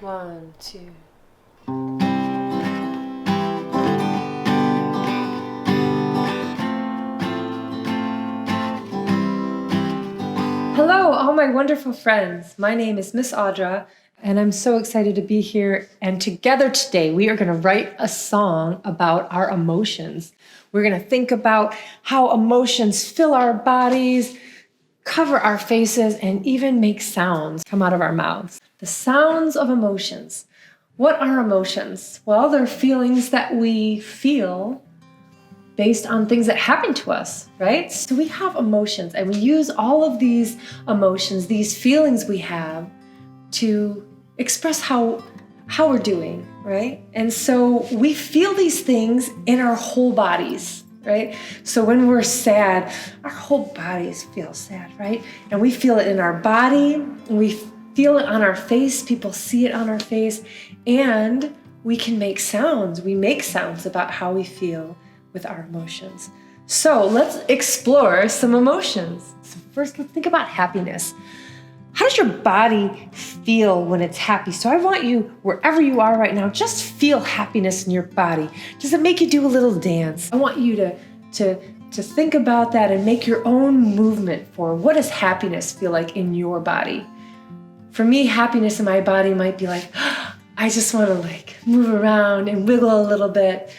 1, 2. Hello, all my wonderful friends. My name is Miss Audra, and I'm so excited to be here. And together today, we are going to write a song about our emotions. We're going to think about how emotions fill our bodies, cover our faces, and even make sounds come out of our mouths. The sounds of emotions. What are emotions? Well, they're feelings that we feel based on things that happen to us, right? So we have emotions, and we use all of these emotions, these feelings we have, to express how we're doing, right? And so we feel these things in our whole bodies, right? So when we're sad, our whole bodies feel sad, right? And we feel it in our body, and we feel it on our face. People see it on our face, and we can make sounds. We make sounds about how we feel with our emotions. So let's explore some emotions. So first, let's think about happiness. How does your body feel when it's happy? So I want you, wherever you are right now, just feel happiness in your body. Does it make you do a little dance? I want you to think about that and make your own movement for what does happiness feel like in your body. For me, happiness in my body might be like, I just want to move around and wiggle a little bit.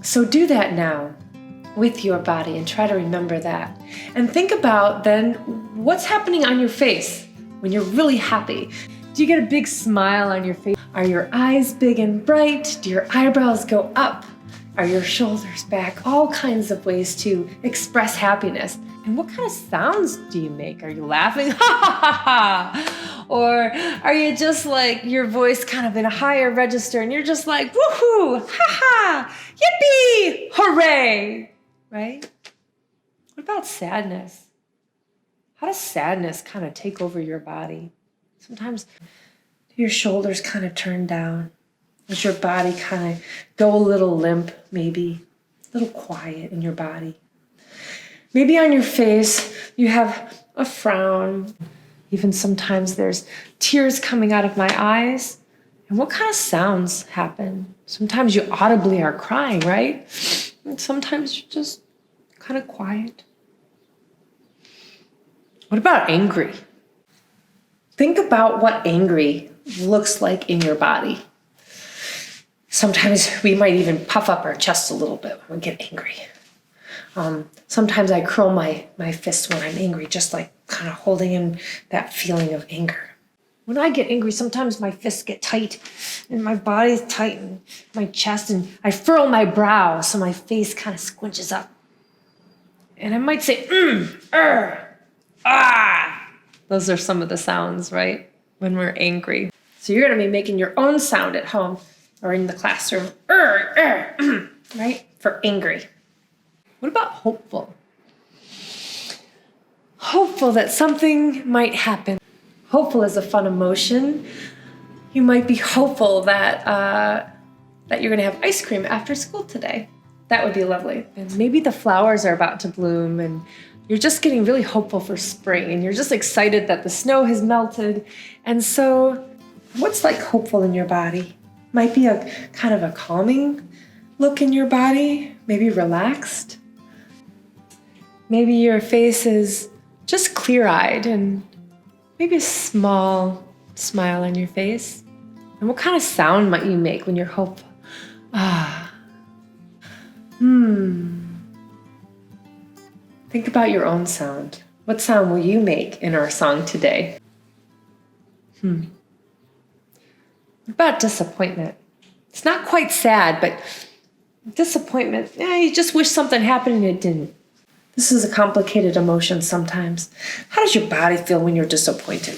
So do that now with your body and try to remember that. And think about then what's happening on your face when you're really happy. Do you get a big smile on your face? Are your eyes big and bright? Do your eyebrows go up? Are your shoulders back? All kinds of ways to express happiness. And what kind of sounds do you make? Are you laughing? Ha ha ha ha! Or are you just your voice kind of in a higher register and you're just like, woohoo, ha ha, yippee, hooray, right? What about sadness? How does sadness kind of take over your body? Sometimes your shoulders kind of turn down. Does your body kind of go a little limp, maybe a little quiet in your body? Maybe on your face, you have a frown. Even sometimes there's tears coming out of my eyes. And what kind of sounds happen? Sometimes you audibly are crying, right? And sometimes you're just kind of quiet. What about angry? Think about what angry looks like in your body. Sometimes we might even puff up our chest a little bit when we get angry. Sometimes I curl my fists when I'm angry, just kind of holding in that feeling of anger. When I get angry, sometimes my fists get tight and my body's tight and my chest, and I furrow my brow so my face kind of squinches up. And I might say, ah. Those are some of the sounds, right? When we're angry. So you're going to be making your own sound at home or in the classroom, right? For angry. What about hopeful? Hopeful that something might happen. Hopeful is a fun emotion. You might be hopeful that you're going to have ice cream after school today. That would be lovely. And maybe the flowers are about to bloom and you're just getting really hopeful for spring and you're just excited that the snow has melted. And so what's hopeful in your body? Might be a kind of a calming look in your body, maybe relaxed. Maybe your face is just clear-eyed and maybe a small smile on your face. And what kind of sound might you make when you're hopeful? Think about your own sound. What sound will you make in our song today? What about disappointment? It's not quite sad, but disappointment, you just wish something happened and it didn't. This is a complicated emotion sometimes. How does your body feel when you're disappointed?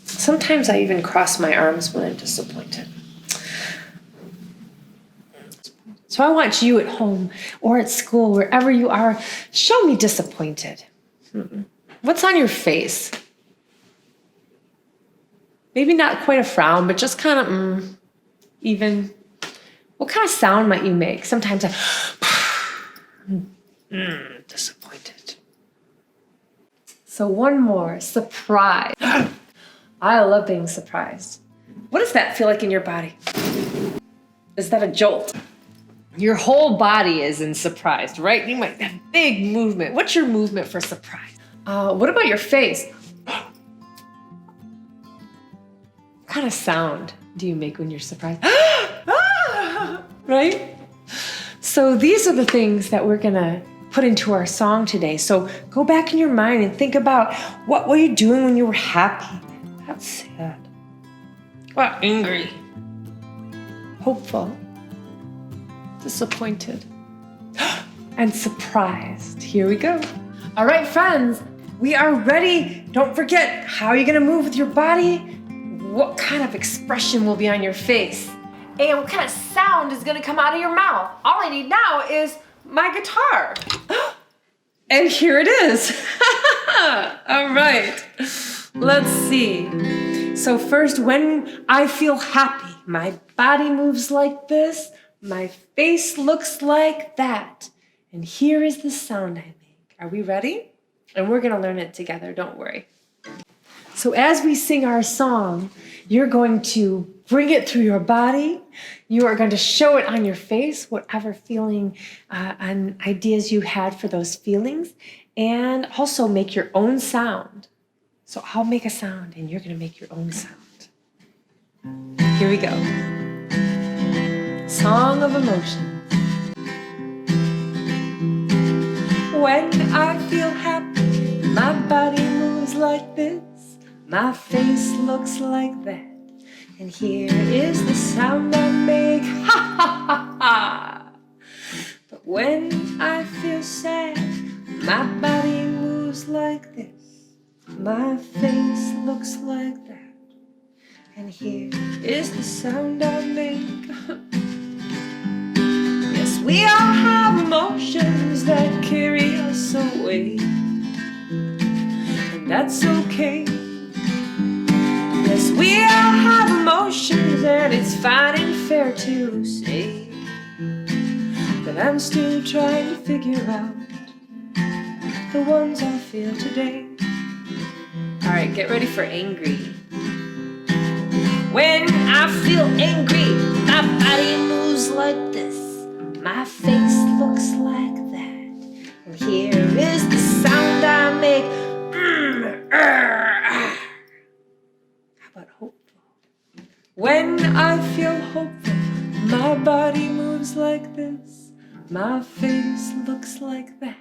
Sometimes I even cross my arms when I'm disappointed. So I want you at home or at school, wherever you are, show me disappointed. What's on your face? Maybe not quite a frown, but just kind of even. What kind of sound might you make? Sometimes disappointed. So one more, surprise. I love being surprised. What does that feel like in your body? Is that a jolt? Your whole body is in surprise, right? You might have big movement. What's your movement for surprise? What about your face? What kind of sound do you make when you're surprised? Right? So these are the things that we're gonna put into our song today. So go back in your mind and think about what were you doing when you were happy? That's sad. Or angry. Hopeful. Disappointed. And surprised. Here we go. All right, friends, we are ready. Don't forget, how are you gonna move with your body? What kind of expression will be on your face? And what kind of sound is gonna come out of your mouth? All I need now is my guitar. And here it is. All right, let's see. So first, when I feel happy, my body moves like this, my face looks like that. And here is the sound I make. Are we ready? And we're gonna learn it together, don't worry. So as we sing our song, you're going to bring it through your body. You are going to show it on your face, whatever feeling and ideas you had for those feelings, and also make your own sound. So I'll make a sound and you're going to make your own sound. Here we go. Song of Emotion. When I feel happy, my body moves like this. My face looks like that. And here is the sound I make. Ha ha ha ha. But when I feel sad, my body moves like this. My face looks like that. And here is the sound I make. Yes, we all have emotions that carry us away. And that's okay. Yes, we all have emotions, and it's fine and fair to say that I'm still trying to figure out the ones I feel today. All right, get ready for angry. When I feel angry, my body moves like this. My face looks like that. And here is the sound I make. But hopeful. When I feel hopeful, my body moves like this. My face looks like that.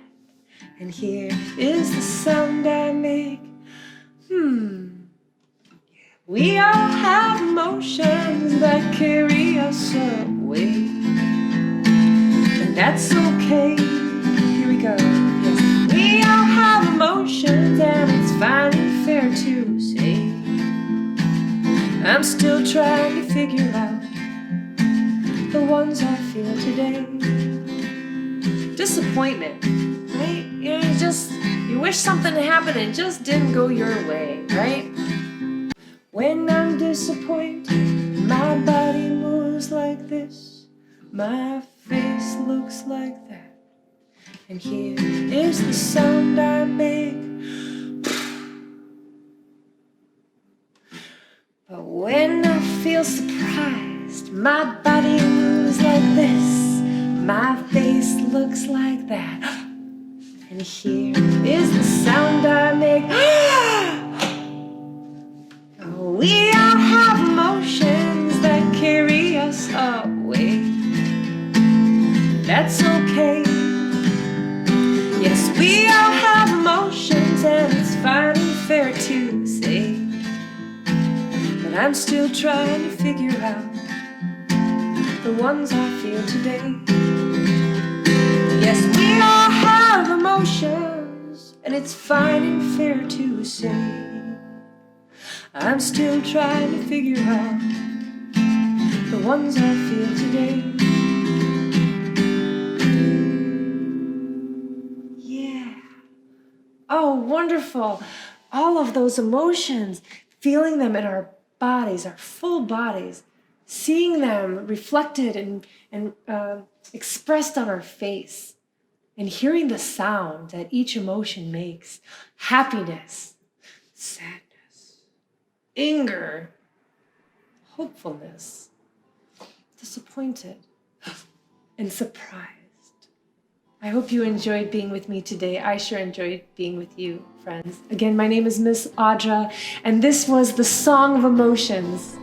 And here is the sound I make. We all have emotions that carry us away. And that's okay. Here we go. Yes. We all have emotions, and it's fine and fair to say I'm still trying to figure out the ones I feel today. Disappointment, right? You wish something happened and it just didn't go your way, right? When I'm disappointed, my body moves like this. My face looks like that. And here is the sound I make. But when I feel surprised, my body moves like this. My face looks like that. And here is the sound I make. We all have emotions that carry us away. That's okay. Yes, we all have emotions, and it's fine and fair to say that I'm still trying to figure out the ones I feel today. Yes, we all have emotions, and it's fine and fair to say I'm still trying to figure out the ones I feel today. Yeah. Oh, wonderful. All of those emotions, feeling them in our bodies, our full bodies, seeing them reflected and expressed on our face, and hearing the sound that each emotion makes. Happiness, sadness, anger, hopefulness, disappointed, and surprised. I hope you enjoyed being with me today. I sure enjoyed being with you, friends. Again, my name is Miss Audra, and this was the Song of Emotions.